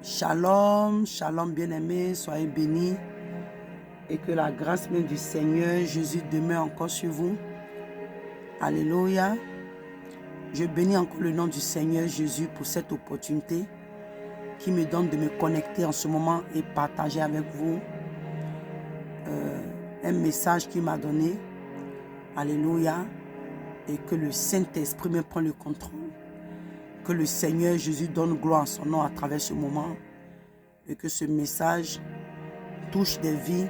Shalom, shalom bien-aimés, soyez bénis et que la grâce même du Seigneur Jésus demeure encore sur vous. Alléluia. Je bénis encore le nom du Seigneur Jésus pour cette opportunité qui me donne de me connecter en ce moment et partager avec vous un message qu'il m'a donné. Alléluia. Et que le Saint-Esprit me prenne le contrôle. Que le Seigneur Jésus donne gloire à son nom à travers ce moment. Et que ce message touche des vies.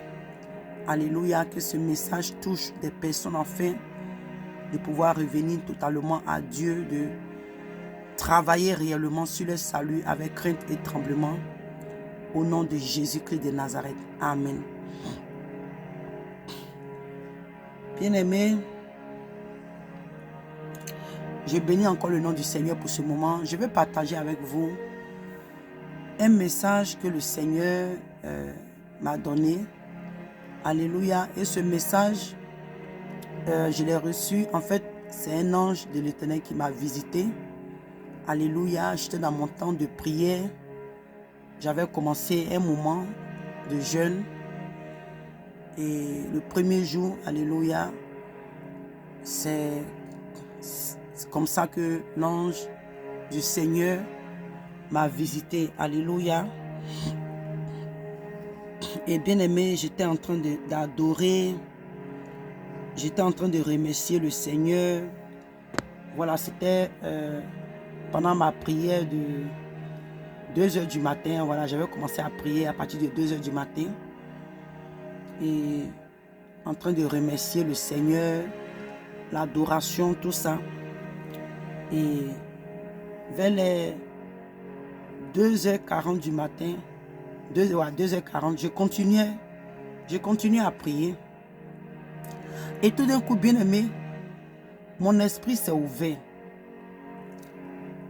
Alléluia. Que ce message touche des personnes afin de pouvoir revenir totalement à Dieu, de travailler réellement sur le salut avec crainte et tremblement. Au nom de Jésus-Christ de Nazareth. Amen. Bien-aimés, je bénis encore le nom du Seigneur pour ce moment. Je vais partager avec vous un message que le Seigneur m'a donné. Alléluia. Et ce message, je l'ai reçu. En fait, c'est un ange de l'Éternel qui m'a visité. Alléluia. J'étais dans mon temps de prière. J'avais commencé un moment de jeûne. Et le premier jour, alléluia, c'est comme ça que l'ange du Seigneur m'a visité. Alléluia. Et bien aimé, j'étais en train d'adorer. J'étais en train de remercier le Seigneur. Voilà, c'était pendant ma prière de 2 heures du matin. Voilà, j'avais commencé à prier à partir de 2 heures du matin. Et en train de remercier le Seigneur, l'adoration, tout ça. Et vers les 2h40 du matin, 2h40, je continuais à prier. Et tout d'un coup, bien aimé, mon esprit s'est ouvert.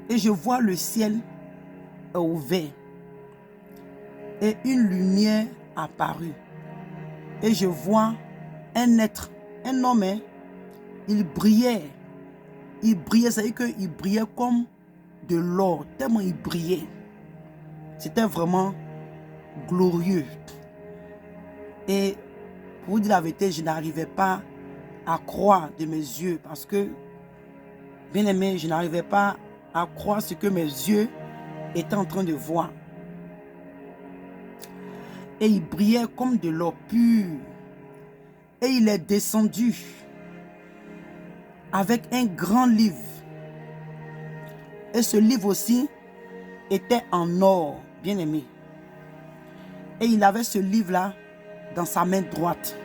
Et je vois le ciel ouvert. Et une lumière apparue. Et je vois un être, un homme, hein, il brillait. Il brillait, c'est-à-dire qu'il brillait comme de l'or, tellement il brillait. C'était vraiment glorieux. Et pour vous dire la vérité, je n'arrivais pas à croire de mes yeux parce que, bien aimé, je n'arrivais pas à croire ce que mes yeux étaient en train de voir. Et il brillait comme de l'or pur. Et il est descendu avec un grand livre. Et ce livre aussi était en or, bien aimé. Et il avait ce livre-là dans sa main droite.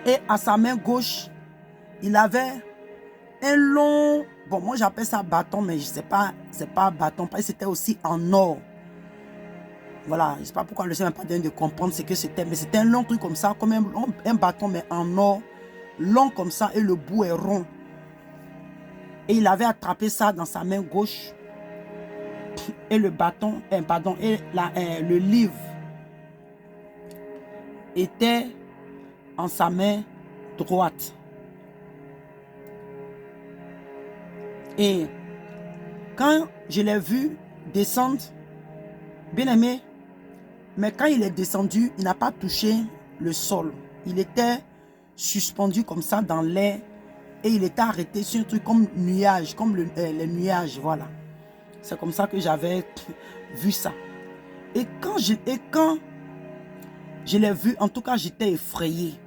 Et à sa main gauche, il avait un long... Bon, moi j'appelle ça bâton, mais je ne sais pas, c'est pas bâton, parce que c'était aussi en or. Voilà, je ne sais pas pourquoi le Seigneur m'a pas donné de comprendre ce que c'était, mais c'était un long truc comme ça, comme un bâton, mais en or, long comme ça, et le bout est rond. Et il avait attrapé ça dans sa main gauche. Et le bâton, le livre était en sa main droite. Et quand je l'ai vu descendre, bien aimé, mais quand il est descendu, il n'a pas touché le sol. Il était suspendu comme ça dans l'air et il était arrêté sur un truc comme nuage, comme les nuages, voilà. C'est comme ça que j'avais vu ça. Et quand je l'ai vu, en tout cas, j'étais effrayé.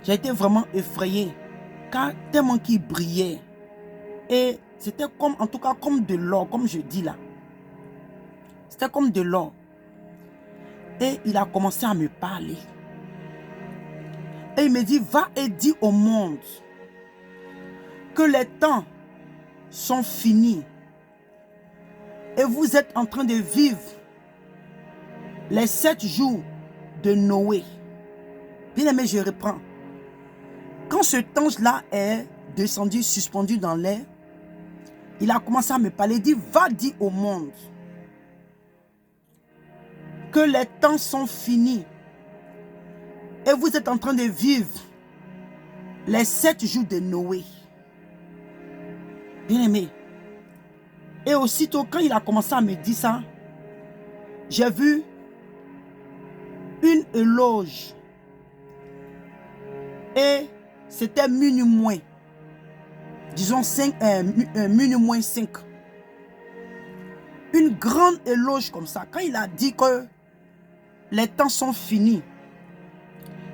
J'ai été vraiment effrayé. Car tellement qu'il brillait. Et c'était comme, en tout cas, comme de l'or, comme je dis là. C'était comme de l'or. Et il a commencé à me parler. Et il me dit, va et dis au monde que les temps sont finis. Et vous êtes en train de vivre les 7 jours de Noé. Bien aimé, je reprends. Quand ce ange-là est descendu, suspendu dans l'air, il a commencé à me parler. Il dit, va dire au monde que les temps sont finis. Et vous êtes en train de vivre les 7 jours de Noé. Bien aimé, Et aussitôt, quand il a commencé à me dire ça, j'ai vu une éloge. Et c'était minuit moins. Disons 5, minuit moins 5. Une grande éloge comme ça. Quand il a dit que les temps sont finis,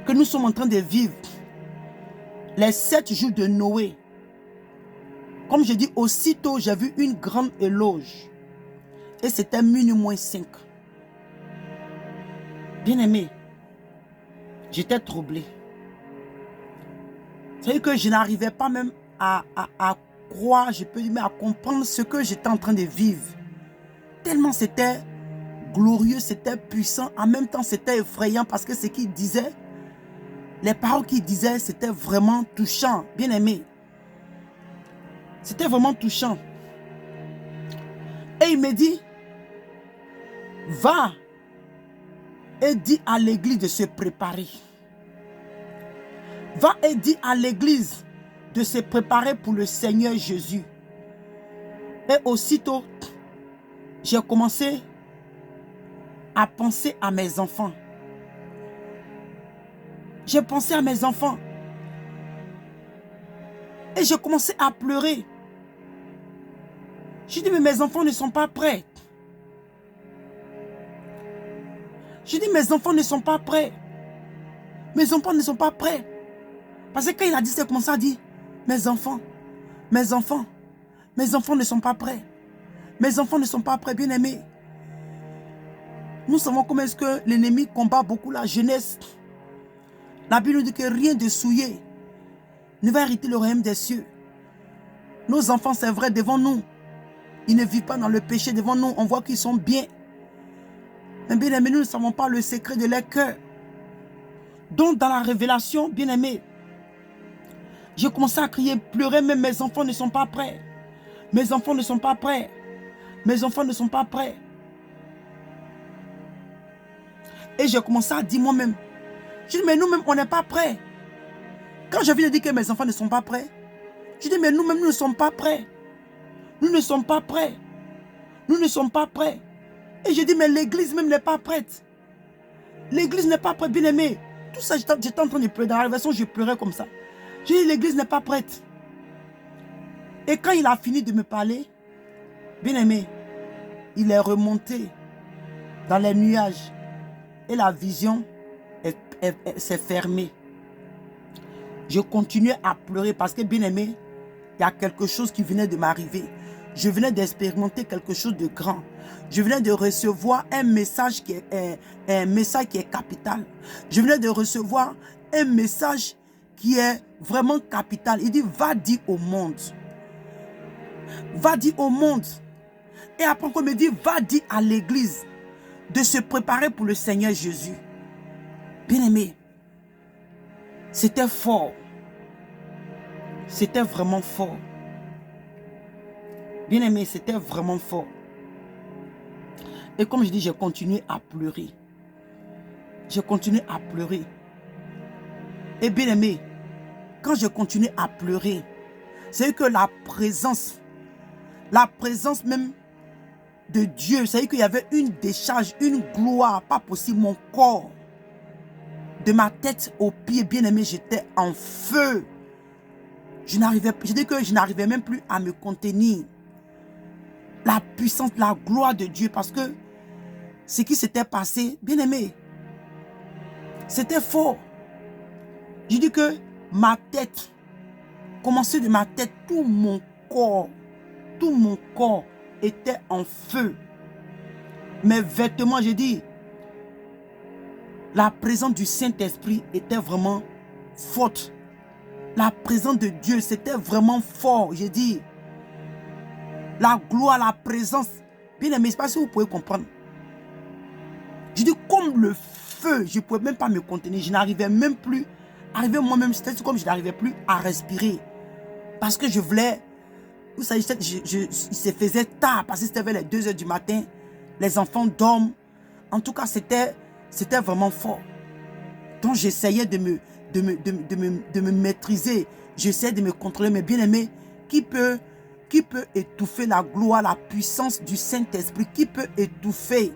que nous sommes en train de vivre les 7 jours de Noé. Comme je dis, aussitôt, j'ai vu une grande éloge. Et c'était minuit moins 5. Bien-aimé, j'étais troublé. C'est-à-dire que je n'arrivais pas même à croire, je peux dire, mais à comprendre ce que j'étais en train de vivre. Tellement c'était glorieux, c'était puissant. En même temps, c'était effrayant parce que ce qu'il disait, les paroles qu'il disait, c'était vraiment touchant. Bien-aimé. C'était vraiment touchant. Et il me dit, va et dis à l'église de se préparer. Va et dis à l'église de se préparer pour le Seigneur Jésus. Et aussitôt, j'ai commencé à penser à mes enfants. J'ai pensé à mes enfants. Et j'ai commencé à pleurer. J'ai dit, mais mes enfants ne sont pas prêts. J'ai dit, mes enfants ne sont pas prêts. Mes enfants ne sont pas prêts. Parce que quand il a dit, c'est comme ça, il a dit, mes enfants ne sont pas prêts. Mes enfants ne sont pas prêts, bien-aimés. Nous savons comment est-ce que l'ennemi combat beaucoup la jeunesse. La Bible nous dit que rien de souillé ne va hériter le royaume des cieux. Nos enfants, c'est vrai, devant nous, ils ne vivent pas dans le péché. Devant nous, on voit qu'ils sont bien. Mais bien-aimés, nous ne savons pas le secret de leur cœur. Donc, dans la révélation, bien-aimés, j'ai commencé à crier, pleurer, mais mes enfants ne sont pas prêts. Mes enfants ne sont pas prêts. Mes enfants ne sont pas prêts. Et j'ai commencé à dire moi-même, je dis, mais nous-mêmes, on n'est pas prêts. Quand je viens de dire que mes enfants ne sont pas prêts, je dis, mais nous-mêmes, nous ne sommes pas prêts. Nous ne sommes pas prêts. Nous ne sommes pas prêts. Et je dis, mais l'église même n'est pas prête. L'église n'est pas prête, bien-aimé. Tout ça, j'étais en train de pleurer. Dans la révélation, je pleurais comme ça. Je dis, l'église n'est pas prête. Et quand il a fini de me parler, bien-aimé, il est remonté dans les nuages. Et la vision s'est fermée. Je continuais à pleurer parce que, bien-aimé, il y a quelque chose qui venait de m'arriver. Je venais d'expérimenter quelque chose de grand. Je venais de recevoir un message qui est capital. Je venais de recevoir un message qui est vraiment capital. Il dit, va dire au monde. Va dire au monde. Et après, on me dit, va dire à l'église de se préparer pour le Seigneur Jésus. Bien-aimé, c'était fort. C'était vraiment fort. Bien-aimé, c'était vraiment fort. Et comme je dis, j'ai continué à pleurer. J'ai continué à pleurer. Et bien-aimé, quand je continué à pleurer, c'est que la présence même de Dieu, c'est qu'il y avait une décharge, une gloire, pas possible. Mon corps, de ma tête aux pieds, bien-aimé, j'étais en feu. Je dis que je n'arrivais même plus à me contenir. La puissance, la gloire de Dieu, parce que ce qui s'était passé, bien-aimé, c'était fort. Je dis que ma tête, commencé de ma tête, tout mon corps était en feu. Mes vêtements, j'ai dit, la présence du Saint-Esprit était vraiment forte. La présence de Dieu, c'était vraiment fort. J'ai dit, la gloire, la présence. Bien aimé, je ne sais pas si vous pouvez comprendre. Je dis, comme le feu, je ne pouvais même pas me contenir. Je n'arrivais même plus. Arrivé moi-même, c'était comme je n'arrivais plus à respirer. Parce que je voulais. Vous savez, il se faisait tard. Parce que c'était vers les 2 h du matin. Les enfants dorment. En tout cas, c'était vraiment fort. Donc, j'essayais de me maîtriser. J'essayais de me contrôler. Mais bien aimé, qui peut Qui peut étouffer la gloire, la puissance du Saint-Esprit? Qui peut étouffer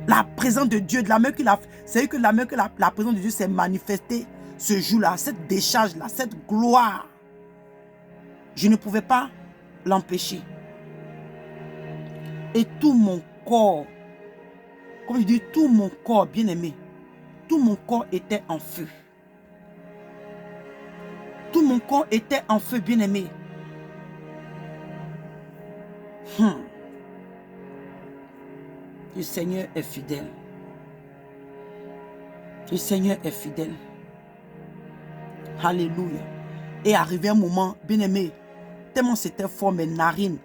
la présence de Dieu? De la main que c'est que la main que la présence de Dieu s'est manifestée ce jour-là, cette décharge-là, cette gloire. Je ne pouvais pas l'empêcher. Et tout mon corps, comme je dis, tout mon corps, bien-aimé, tout mon corps était en feu. Tout mon corps était en feu, bien-aimé. Le Seigneur est fidèle. Le Seigneur est fidèle. Alléluia. Et arrivé un moment, bien-aimé, tellement c'était fort, mes narines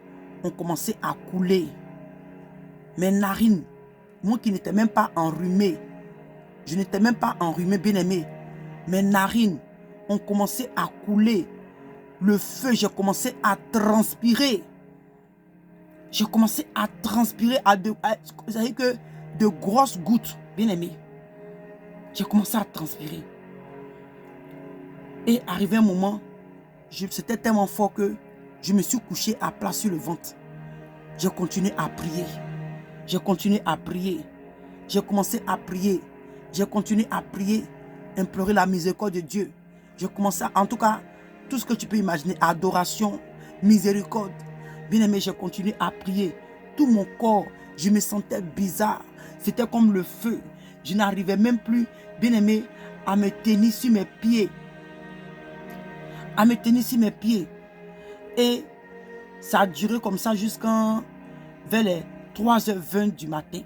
ont commencé à couler. Mes narines, moi qui n'étais même pas enrhumé, je n'étais même pas enrhumé, bien-aimé. Mes narines ont commencé à couler. Le feu, j'ai commencé à transpirer. J'ai commencé à transpirer vous savez que de grosses gouttes, bien-aimé. J'ai commencé à transpirer. Et arrivé un moment, c'était tellement fort que je me suis couché à plat sur le ventre. J'ai continué à prier. J'ai continué à prier. J'ai commencé à prier. J'ai continué à prier, implorer la miséricorde de Dieu. J'ai commencé, en tout cas, tout ce que tu peux imaginer, adoration, miséricorde. Bien aimé, j'ai continué à prier. Tout mon corps, je me sentais bizarre. C'était comme le feu. Je n'arrivais même plus, bien aimé, à me tenir sur mes pieds. À me tenir sur mes pieds. Et ça a duré comme ça jusqu'à vers les 3h20 du matin.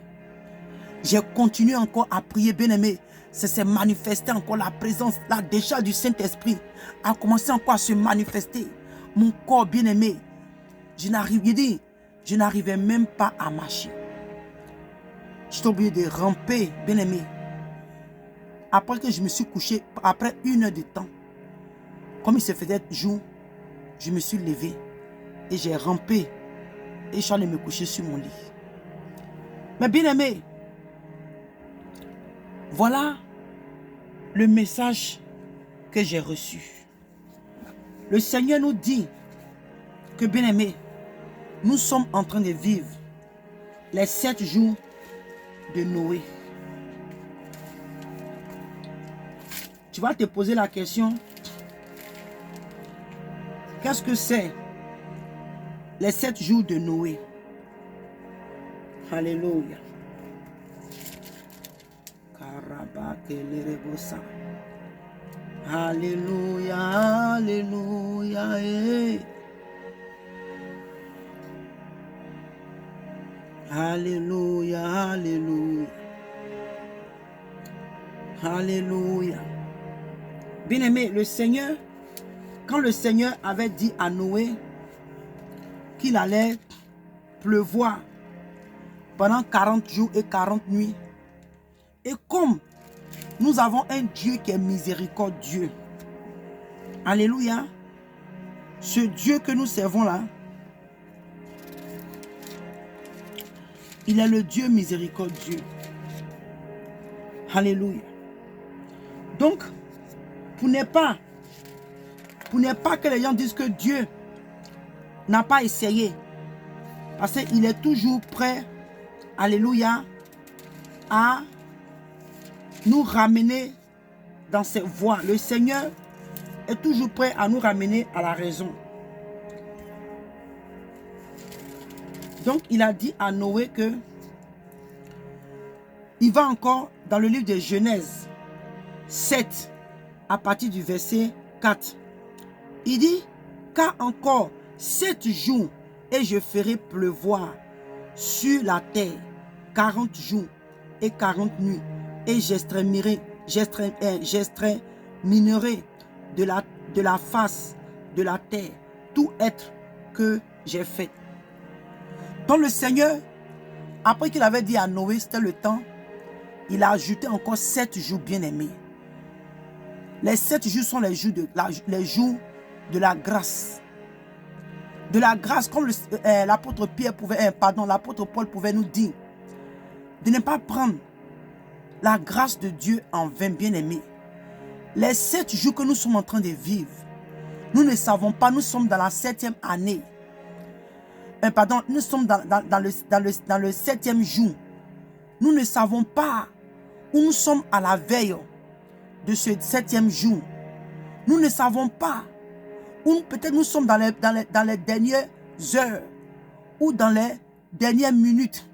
J'ai continué encore à prier, bien aimé. Ça s'est manifesté encore, la présence, la décharge du Saint-Esprit a commencé encore à se manifester. Mon corps, bien aimé, je n'arrivais même pas à marcher. J'étais obligé de ramper, bien aimé. Après que je me suis couché, après 1 heure de temps, comme il se faisait jour, je me suis levé et j'ai rampé et je suis allé me coucher sur mon lit. Mais bien aimé, voilà le message que j'ai reçu. Le Seigneur nous dit que, bien aimé, nous sommes en train de vivre les 7 jours de Noé. Tu vas te poser la question, qu'est-ce que c'est les 7 jours de Noé? Alléluia. Alléluia, alléluia. Alléluia, alléluia. Alléluia. Bien-aimé, le Seigneur, quand le Seigneur avait dit à Noé qu'il allait pleuvoir pendant 40 jours et 40 nuits, et comme nous avons un Dieu qui est miséricordieux, alléluia, ce Dieu que nous servons là, il est le Dieu miséricordieux. Alléluia. Donc, pour ne pas que les gens disent que Dieu n'a pas essayé, parce qu'il est toujours prêt, alléluia, à nous ramener dans ses voies. Le Seigneur est toujours prêt à nous ramener à la raison. Donc, il a dit à Noé que il va encore dans le livre de Genèse 7, à partir du verset 4. Il dit, car encore 7 jours et je ferai pleuvoir sur la terre 40 jours et 40 nuits et j'exterminerai de la face de la terre tout être que j'ai fait. Donc le Seigneur, après qu'il avait dit à Noé, c'était le temps, il a ajouté encore 7 jours bien-aimés. Les 7 jours sont les jours de la grâce. De la grâce, comme l'apôtre l'apôtre Paul pouvait nous dire, de ne pas prendre la grâce de Dieu en vain, bien-aimés. Les 7 jours que nous sommes en train de vivre, nous ne savons pas, nous sommes dans la 7e année pardon, nous sommes dans le 7e jour. Nous ne savons pas où nous sommes à la veille de ce 7e jour. Nous ne savons pas où peut-être nous sommes dans les dernières heures ou dans les dernières minutes.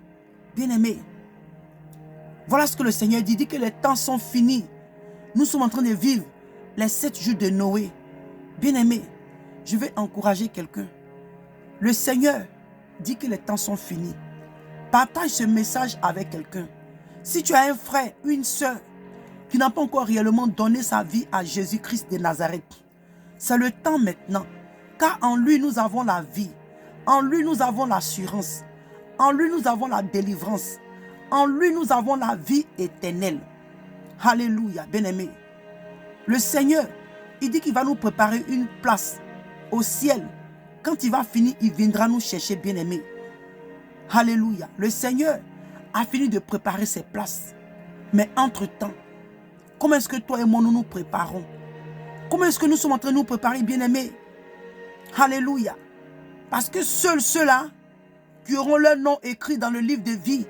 Bien-aimés, voilà ce que le Seigneur dit. Il dit que les temps sont finis. Nous sommes en train de vivre les 7 jours de Noé. Bien-aimés, je vais encourager quelqu'un. Le Seigneur dit que les temps sont finis. Partage ce message avec quelqu'un. Si tu as un frère, une soeur qui n'a pas encore réellement donné sa vie à Jésus-Christ de Nazareth, c'est le temps maintenant. Car en lui, nous avons la vie. En lui, nous avons l'assurance. En lui, nous avons la délivrance. En lui, nous avons la vie éternelle. Alléluia, bien-aimé. Le Seigneur, il dit qu'il va nous préparer une place au ciel. Quand il va finir, il viendra nous chercher, bien-aimé. Alléluia. Le Seigneur a fini de préparer ses places. Mais entre-temps, comment est-ce que toi et moi nous nous préparons? Comment est-ce que nous sommes en train de nous préparer, bien-aimés? Alléluia. Parce que seuls ceux-là qui auront leur nom écrit dans le livre de vie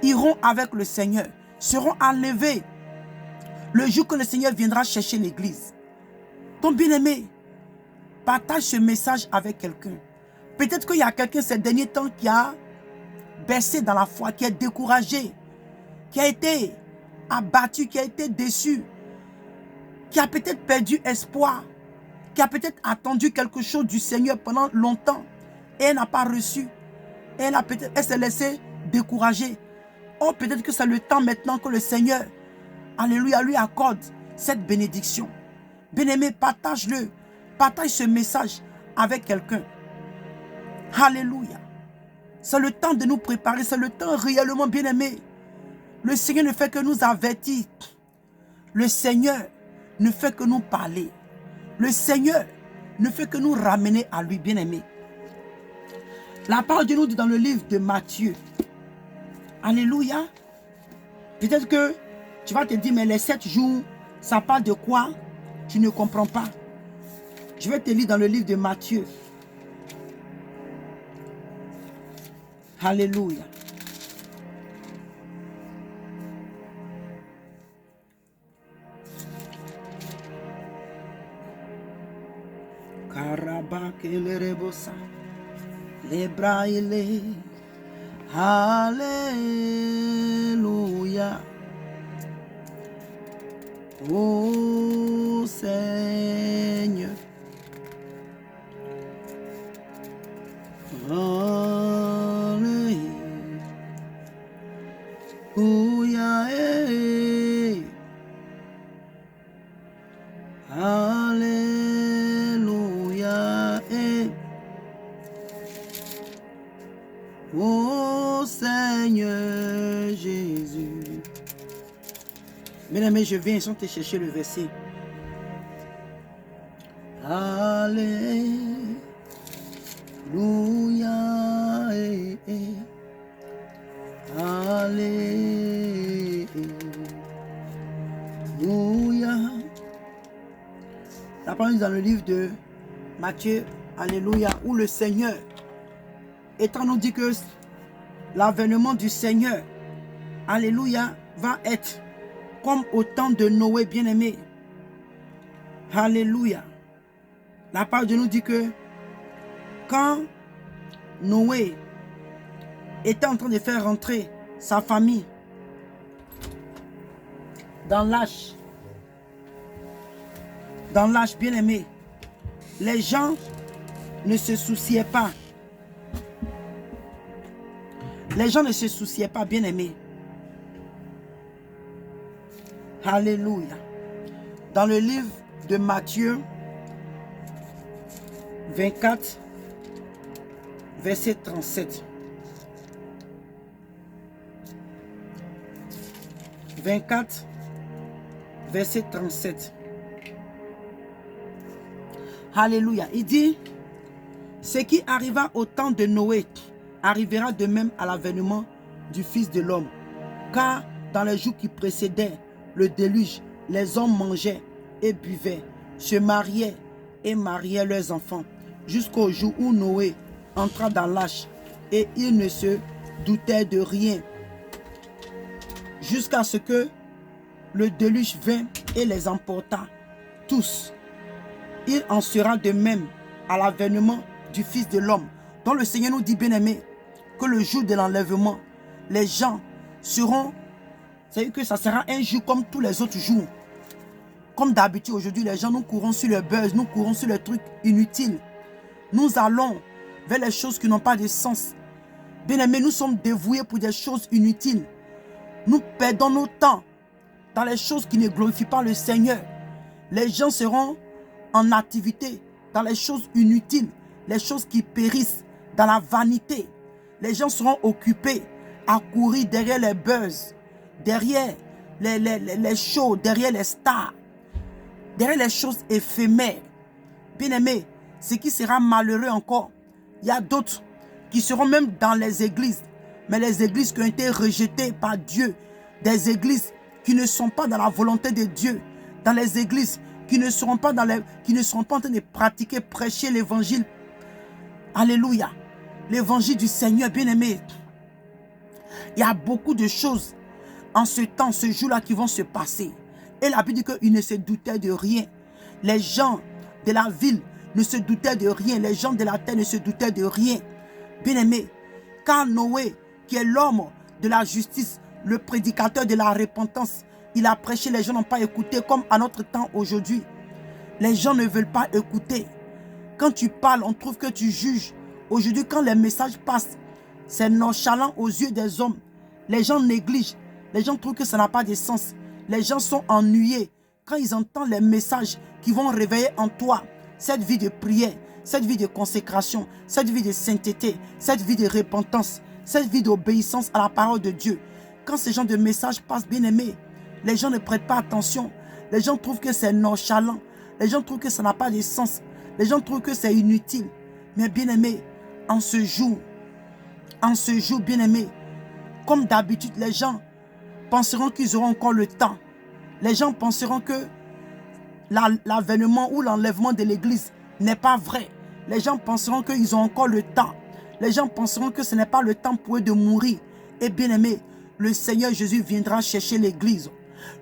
iront avec le Seigneur, seront enlevés le jour que le Seigneur viendra chercher l'église. Donc, bien-aimé, partage ce message avec quelqu'un. Peut-être qu'il y a quelqu'un ces derniers temps qui a baissé dans la foi, qui est découragé, qui a été abattu, qui a été déçu, qui a peut-être perdu espoir, qui a peut-être attendu quelque chose du Seigneur pendant longtemps et elle n'a pas reçu. Et elle s'est laissée décourager. Oh, peut-être que c'est le temps maintenant que le Seigneur, alléluia, lui accorde cette bénédiction. Bien-aimé, partage-le. Partage ce message avec quelqu'un. Alléluia. C'est le temps de nous préparer. C'est le temps réellement, bien-aimé. Le Seigneur ne fait que nous avertir. Le Seigneur ne fait que nous parler. Le Seigneur ne fait que nous ramener à lui, bien-aimé. La parole de Dieu nous dit dans le livre de Matthieu. Alléluia. Peut-être que tu vas te dire, mais les 7 jours, ça parle de quoi? Tu ne comprends pas. Je vais te lire dans le livre de Matthieu. Alléluia. Karabakelerebosha. Les bras et les Alléluia. Ô Seigneur. Alléluia. Alléluia. Ô Seigneur Jésus. Bien-aimé, je viens sans te chercher le verset. Alléluia. Alléluia. La parole est dans le livre de Matthieu. Alléluia. Où le Seigneur, étant nous dit que l'avènement du Seigneur, alléluia, va être comme au temps de Noé, bien-aimé. Alléluia. La parole de nous dit que quand Noé était en train de faire rentrer sa famille dans l'arche, bien-aimé, les gens ne se souciaient pas. Les gens ne se souciaient pas, bien-aimés. Alléluia. Dans le livre de Matthieu 24, verset 37. 24, verset 37. Alléluia. Il dit, ce qui arriva au temps de Noé arrivera de même à l'avènement du Fils de l'homme. Car dans les jours qui précédaient le déluge, les hommes mangeaient et buvaient, se mariaient et mariaient leurs enfants, jusqu'au jour où Noé entra dans l'arche et ils ne se doutaient de rien. Jusqu'à ce que le déluge vint et les emporta tous. Il en sera de même à l'avènement du Fils de l'homme. Donc le Seigneur nous dit, bien-aimés, que le jour de l'enlèvement, les gens seront, c'est-à-dire que ça sera un jour comme tous les autres jours. Comme d'habitude, aujourd'hui, les gens, nous courons sur le buzz, nous courons sur les trucs inutiles. Nous allons vers les choses qui n'ont pas de sens. Bien-aimés, nous sommes dévoués pour des choses inutiles. Nous perdons nos temps dans les choses qui ne glorifient pas le Seigneur. Les gens seront en activité dans les choses inutiles, les choses qui périssent, dans la vanité. Les gens seront occupés à courir derrière les buzz, derrière les shows, derrière les stars, derrière les choses éphémères. Bien-aimés, ce qui sera malheureux encore, il y a d'autres qui seront même dans les églises, mais les églises qui ont été rejetées par Dieu, des églises qui ne sont pas dans la volonté de Dieu, dans les églises qui ne seront pas en train de pratiquer, prêcher l'évangile. Alléluia. L'évangile du Seigneur, bien-aimé. Il y a beaucoup de choses en ce temps, ce jour-là qui vont se passer. Et la Bible dit qu'ils ne se doutaient de rien. Les gens de la ville ne se doutaient de rien. Les gens de la terre ne se doutaient de rien. Bien-aimé, car Noé, qui est l'homme de la justice, le prédicateur de la repentance, il a prêché, les gens n'ont pas écouté, comme à notre temps aujourd'hui. Les gens ne veulent pas écouter. Quand tu parles, on trouve que tu juges. Aujourd'hui, quand les messages passent, c'est nonchalant aux yeux des hommes. Les gens négligent. Les gens trouvent que ça n'a pas de sens. Les gens sont ennuyés quand ils entendent les messages qui vont réveiller en toi cette vie de prière, cette vie de consécration, cette vie de sainteté, cette vie de repentance, cette vie d'obéissance à la parole de Dieu. Quand ce genre de messages passent, bien aimés, les gens ne prêtent pas attention. Les gens trouvent que c'est nonchalant. Les gens trouvent que ça n'a pas de sens. Les gens trouvent que c'est inutile. Mais bien aimés, en ce jour, bien aimés, comme d'habitude, les gens penseront qu'ils auront encore le temps. Les gens penseront que l'avènement ou l'enlèvement de l'église n'est pas vrai. Les gens penseront qu'ils ont encore le temps. Les gens penseront que ce n'est pas le temps pour eux de mourir. Et bien aimé, le Seigneur Jésus viendra chercher l'église.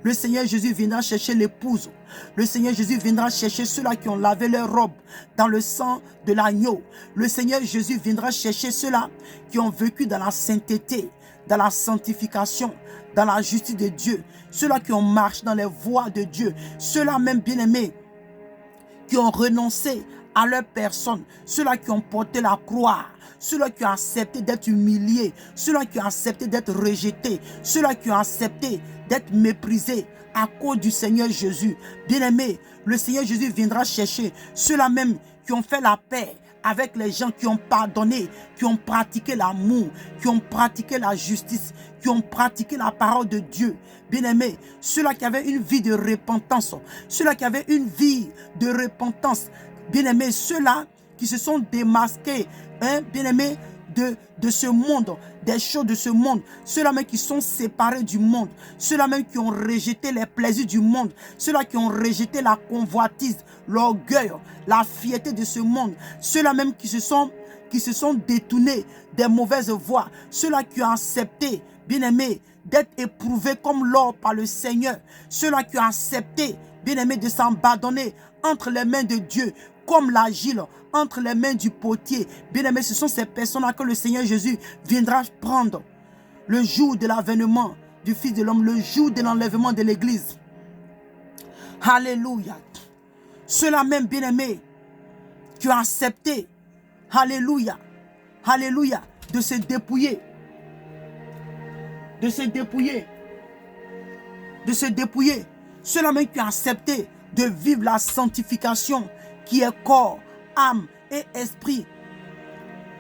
Le Seigneur Jésus viendra chercher l'épouse. Le Seigneur Jésus viendra chercher ceux-là qui ont lavé leurs robes dans le sang de l'agneau. Le Seigneur Jésus viendra chercher ceux-là qui ont vécu dans la sainteté, dans la sanctification, dans la justice de Dieu. Ceux-là qui ont marché dans les voies de Dieu. Ceux-là même bien-aimés qui ont renoncé à leur personne. Ceux-là qui ont porté la croix. Ceux-là qui ont accepté d'être humiliés. Ceux-là qui ont accepté d'être rejetés. Ceux-là qui ont accepté d'être méprisés à cause du Seigneur Jésus. Bien-aimés, le Seigneur Jésus viendra chercher ceux-là même qui ont fait la paix avec les gens, qui ont pardonné, qui ont pratiqué l'amour, qui ont pratiqué la justice, qui ont pratiqué la parole de Dieu. Bien-aimés, ceux-là qui avaient une vie de repentance, ceux-là qui avaient une vie de repentance, bien-aimés, ceux-là qui se sont démasqués, hein, bien-aimés, de ce monde, des choses de ce monde, ceux-là même qui sont séparés du monde, ceux-là même qui ont rejeté les plaisirs du monde, ceux-là qui ont rejeté la convoitise, l'orgueil, la fierté de ce monde, ceux-là même qui se sont détournés des mauvaises voies, ceux-là qui ont accepté, bien-aimés, d'être éprouvés comme l'or par le Seigneur, ceux-là qui ont accepté, bien-aimés, de s'abandonner entre les mains de Dieu, comme l'argile entre les mains du potier. Bien-aimés, ce sont ces personnes-là que le Seigneur Jésus viendra prendre le jour de l'avènement du Fils de l'homme, le jour de l'enlèvement de l'église. Alléluia. Ceux-là même, bien-aimés, qui ont accepté, alléluia, alléluia, de se dépouiller, ceux-là même qui ont accepté de vivre la sanctification qui est corps, âme et esprit.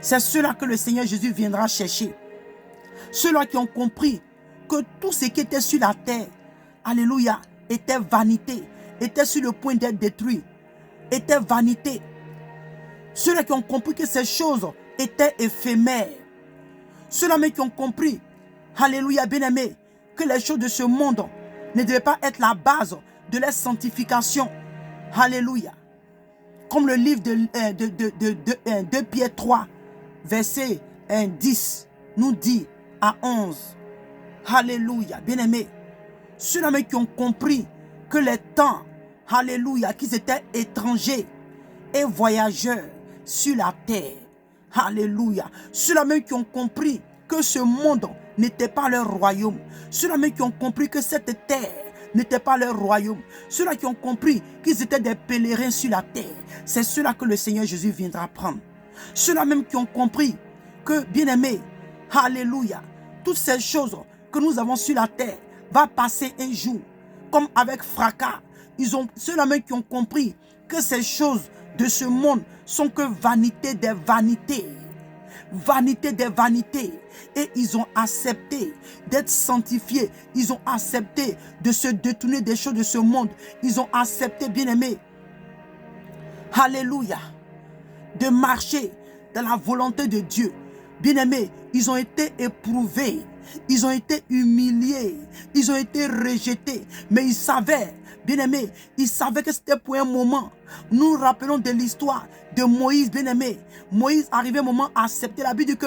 C'est ceux-là que le Seigneur Jésus viendra chercher. Ceux-là qui ont compris que tout ce qui était sur la terre, alléluia, était vanité, était sur le point d'être détruit, était vanité. Ceux-là qui ont compris que ces choses étaient éphémères. Ceux-là même qui ont compris, alléluia, bien-aimés, que les choses de ce monde ne devaient pas être la base de leur sanctification. Alléluia. Comme le livre de 2 Pierre 3, verset 10 nous dit à 11. Alléluia, bien-aimés. Ceux-là même qui ont compris que les temps, alléluia, qu'ils étaient étrangers et voyageurs sur la terre. Alléluia. Ceux-là même qui ont compris que ce monde n'était pas leur royaume. Ceux-là même qui ont compris que cette terre n'était pas leur royaume. Ceux-là qui ont compris qu'ils étaient des pèlerins sur la terre. C'est ceux-là que le Seigneur Jésus viendra prendre. Ceux-là même qui ont compris que, bien-aimés, alléluia, toutes ces choses que nous avons sur la terre va passer un jour, comme avec fracas. Ceux-là même qui ont compris que ces choses de ce monde sont que vanité des vanités. Vanité des vanités. Et ils ont accepté d'être sanctifiés. Ils ont accepté de se détourner des choses de ce monde. Ils ont accepté, bien-aimés, alléluia, de marcher dans la volonté de Dieu. Bien-aimés, ils ont été éprouvés. Ils ont été humiliés. Ils ont été rejetés. Mais ils savaient, bien-aimés, ils savaient que c'était pour un moment. Nous nous rappelons de l'histoire de Moïse, bien-aimé. Moïse arrivait un moment à accepter. La Bible dit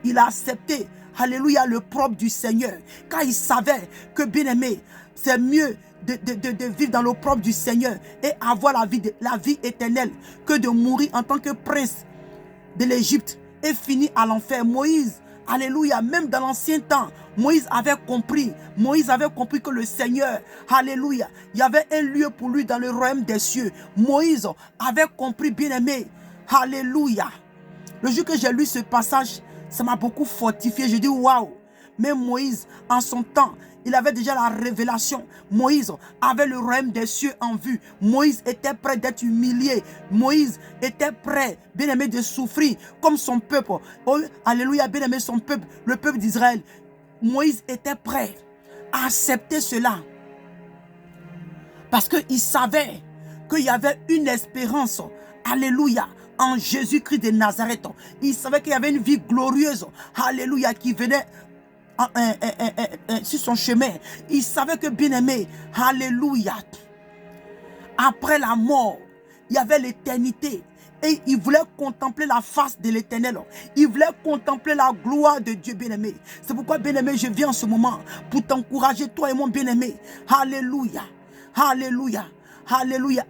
qu'il a accepté, alléluia, le propre du Seigneur. Car il savait que, bien-aimé, c'est mieux de vivre dans le propre du Seigneur et avoir la vie éternelle que de mourir en tant que prince de l'Égypte et finir à l'enfer. Moïse, alléluia, même dans l'ancien temps, Moïse avait compris que le Seigneur, alléluia, il y avait un lieu pour lui dans le royaume des cieux. Moïse avait compris, bien-aimé, alléluia. Le jour que j'ai lu ce passage, ça m'a beaucoup fortifié. Je dis waouh. Mais Moïse, en son temps, il avait déjà la révélation. Moïse avait le royaume des cieux en vue. Moïse était prêt d'être humilié. Moïse était prêt, bien-aimé, de souffrir comme son peuple. Oh, alléluia, bien-aimé, son peuple, le peuple d'Israël. Moïse était prêt à accepter cela. Parce qu'il savait qu'il y avait une espérance. Alléluia. En Jésus-Christ de Nazareth. Il savait qu'il y avait une vie glorieuse. Alléluia, qui venait sur son chemin. Il savait que, bien-aimé, alléluia, après la mort, il y avait l'éternité. Et il voulait contempler la face de l'Éternel. Il voulait contempler la gloire de Dieu, bien-aimé. C'est pourquoi, bien-aimé, je viens en ce moment pour t'encourager, toi et mon bien-aimé. Alléluia. Alléluia. Alléluia.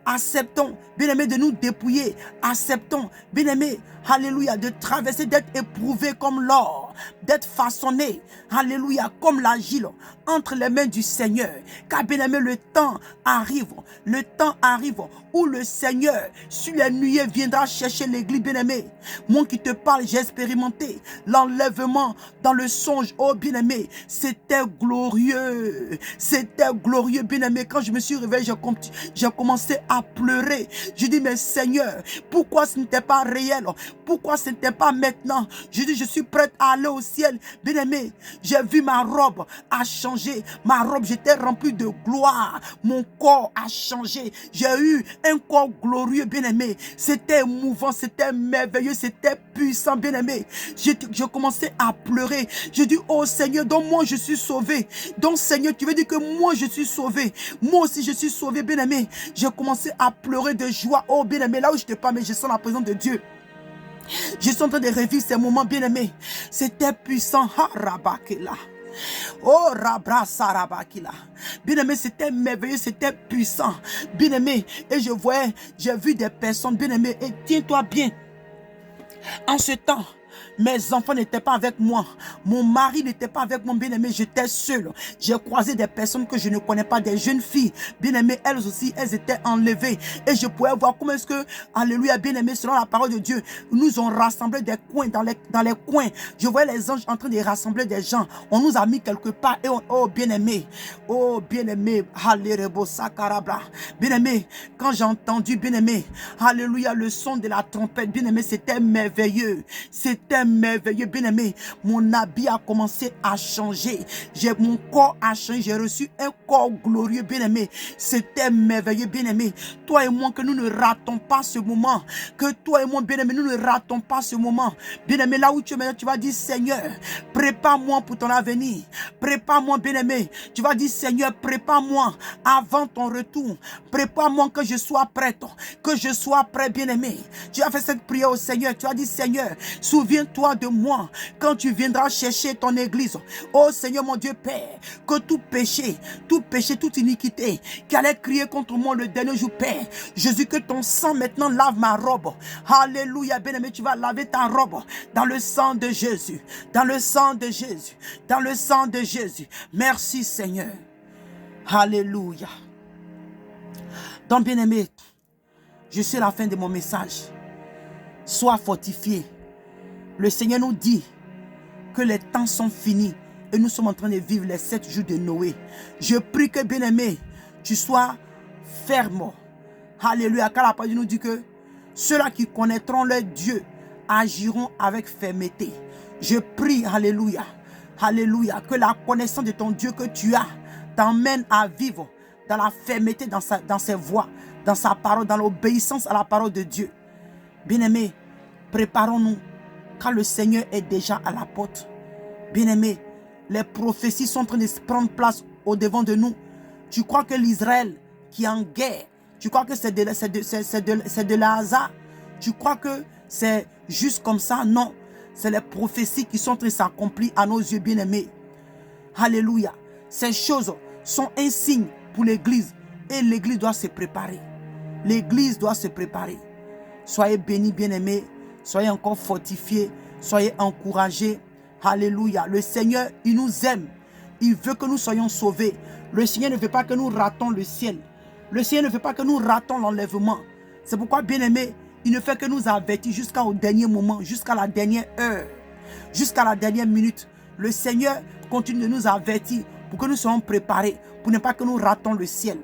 Acceptons, bien-aimé, de nous dépouiller. Acceptons, bien-aimé, alléluia, de traverser, d'être éprouvé comme l'or, d'être façonné, alléluia, comme l'agile entre les mains du Seigneur. Car, bien-aimé, le temps arrive où le Seigneur, sur les nuées, viendra chercher l'église, bien-aimé. Moi qui te parle, j'ai expérimenté l'enlèvement dans le songe. Oh, bien-aimé, c'était glorieux, bien-aimé. Quand je me suis réveillé, j'ai commencé à pleurer. Je dis, mais Seigneur, pourquoi ce n'était pas réel? Pourquoi ce n'était pas maintenant? Je dis, je suis prête à aller au ciel. Bien-aimé, j'ai vu ma robe a changé. Ma robe, j'étais rempli de gloire. Mon corps a changé. J'ai eu un corps glorieux, bien-aimé. C'était émouvant, c'était merveilleux, c'était puissant, bien-aimé. Je commençais à pleurer. Je dis, oh Seigneur, donc moi je suis sauvé. Donc Seigneur, tu veux dire que moi je suis sauvé. Moi aussi je suis sauvé, bien-aimé. J'ai commencé à pleurer de joie. Oh bien-aimé, là où je te parle, mais je sens la présence de Dieu. Je suis en train de revivre ces moments, bien-aimés. C'était puissant. Oh, Rabra Sarabakila. Bien-aimé, c'était merveilleux, c'était puissant. Bien-aimé, et j'ai vu des personnes, bien-aimé, et tiens-toi bien. En ce temps, mes enfants n'étaient pas avec moi. Mon mari n'était pas avec moi, bien-aimé. J'étais seul. J'ai croisé des personnes que je ne connais pas, des jeunes filles. Bien-aimé, elles aussi, elles étaient enlevées. Et je pouvais voir comment est-ce que, alléluia, bien-aimé, selon la parole de Dieu, nous ont rassemblé des coins, dans les coins. Je voyais les anges en train de rassembler des gens. On nous a mis quelque part. Et oh, bien-aimé, bien-aimé, quand j'ai entendu, bien-aimé, alléluia, le son de la trompette, bien-aimé, c'était merveilleux. C'était C'était merveilleux, bien-aimé. Mon habit a commencé à changer. Mon corps a changé. J'ai reçu un corps glorieux, bien-aimé. C'était merveilleux, bien-aimé. Toi et moi, que nous ne ratons pas ce moment. Que toi et moi, bien-aimé, nous ne ratons pas ce moment. Bien-aimé, là où tu es maintenant, tu vas dire, Seigneur, prépare-moi pour ton avenir. Prépare-moi, bien-aimé. Tu vas dire, Seigneur, prépare-moi avant ton retour. Prépare-moi que je sois prête. Que je sois prêt, bien-aimé. Tu as fait cette prière au Seigneur. Tu as dit, Seigneur, souviens-toi de moi quand tu viendras chercher ton église. Oh Seigneur, mon Dieu Père, que tout péché, toute iniquité qui allait crier contre moi le dernier jour, Père, Jésus, que ton sang maintenant lave ma robe. Alléluia, bien-aimé, tu vas laver ta robe dans le sang de Jésus. Dans le sang de Jésus. Dans le sang de Jésus. Merci Seigneur. Alléluia. Donc, bien-aimé, je suis à la fin de mon message. Sois fortifié. Le Seigneur nous dit que les temps sont finis et nous sommes en train de vivre les 7 jours de Noé. Je prie que, bien-aimé, tu sois ferme. Alléluia. Car la parole nous dit que ceux-là qui connaîtront leur Dieu agiront avec fermeté. Je prie, alléluia, alléluia, que la connaissance de ton Dieu que tu as t'emmène à vivre dans la fermeté, dans ses voies, dans sa parole, dans l'obéissance à la parole de Dieu. Bien-aimés, préparons-nous, car le Seigneur est déjà à la porte. Bien-aimés, les prophéties sont en train de prendre place au devant de nous. Tu crois que l'Israël qui est en guerre, tu crois que c'est de la hasard? Tu crois que c'est juste comme ça? Non. C'est les prophéties qui sont en train de s'accomplir à nos yeux, bien-aimés. Alléluia. Ces choses sont un signe pour l'Église. Et l'Église doit se préparer. L'Église doit se préparer. Soyez bénis, bien-aimés. Soyez encore fortifiés. Soyez encouragés. Alléluia. Le Seigneur, il nous aime. Il veut que nous soyons sauvés. Le Seigneur ne veut pas que nous ratons le ciel. Le Seigneur ne veut pas que nous ratons l'enlèvement. C'est pourquoi, bien-aimés, il ne fait que nous avertir jusqu'au dernier moment, jusqu'à la dernière heure, jusqu'à la dernière minute. Le Seigneur continue de nous avertir pour que nous soyons préparés, pour ne pas que nous ratons le ciel.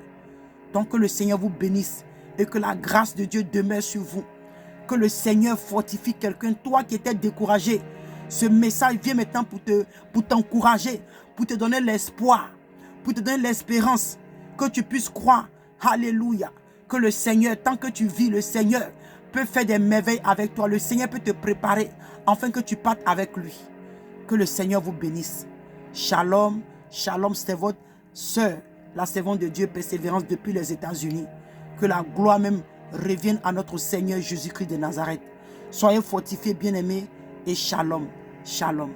Donc que le Seigneur vous bénisse et que la grâce de Dieu demeure sur vous. Que le Seigneur fortifie quelqu'un, toi qui étais découragé. Ce message vient maintenant pour t'encourager, pour te donner l'espoir, pour te donner l'espérance, que tu puisses croire. Alléluia. Que le Seigneur, tant que tu vis, le Seigneur peut faire des merveilles avec toi. Le Seigneur peut te préparer afin que tu partes avec lui. Que le Seigneur vous bénisse. Shalom, shalom, c'était votre sœur, la servante de Dieu, Persévérance depuis les États-Unis. Que la gloire même revienne à notre Seigneur Jésus-Christ de Nazareth. Soyez fortifiés, bien-aimés, et shalom, shalom.